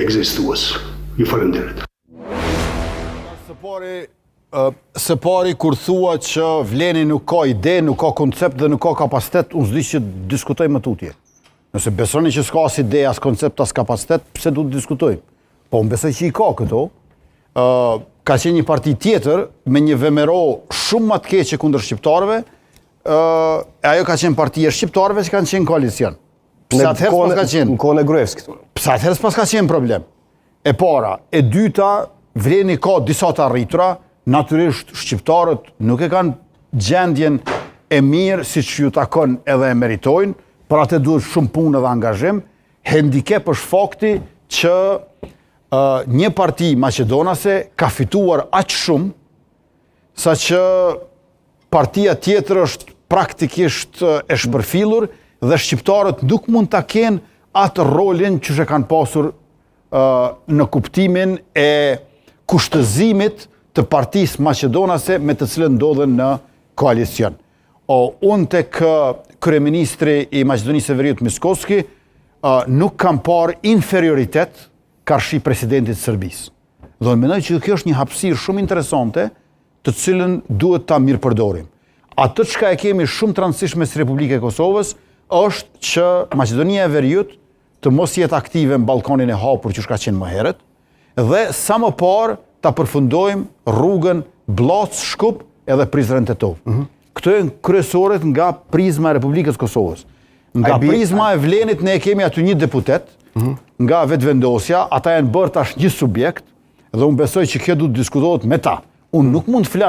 ekzistues. Ju falenderit. Së pari kur thua që Vleni nuk ka ide, nuk ka koncept dhe nuk ka kapacitet, unë s'di që diskutojmë më tutje. Nëse besoni që s'ka as ide, as koncept, as kapacitet, pse du të diskutojmë? Po unë besoj që i ka këto. Ka qenë një parti tjetër me një vemero shumë më të keqe kundër shqiptarëve, ajo ka qenë partia shqiptarëve që kanë qenë koalicion. Pse atëherë s'pas ka qenë? Në kohën e Gruevskit. Pse atëherë s'pas ka qenë problem? E para, e dyta, Vleni ka disa të arritura, natyrisht shqiptarët nuk e kanë gjendjen e mirë si që ju takon edhe e meritojnë, për atë duhet shumë punë dhe angazhim. Handicap është fakti që një parti maqedonase ka fituar aq shumë, sa që partia tjetër është praktikisht e shpërfillur dhe shqiptarët nuk mund ta kenë atë rolin që kanë pasur në kuptimin e kushtëzimit të partisë maqedonase me të cilën ndodhen në koalicion. Unë tek kryeministri i Maqedonisë së Veriut Mickoski nuk kam parë inferioritet karshi presidentit të Serbisë. Dhe unë mendoj që kjo është një hapësirë shumë interesante të cilën duhet ta mirëpërdorim. Atë çka e kemi shumë të rëndësishme si Republikë e Kosovës është që Maqedonia e Veriut të mos jetë aktive në Ballkanin e hapur që ka qenë më herët, dhe sa më parë ta përfundojmë rrugën Blac-Shkup edhe Prizren-Tetov. Këto janë kryesorët nga prizma e Republikës Kosovës. Nga prizma e Vlenit ne kemi aty një deputet, nga vetëvendosja, ata janë bërë tash një subjekt, dhe unë besoj që kjo duhet diskutohet me ta. Unë nuk mund të flas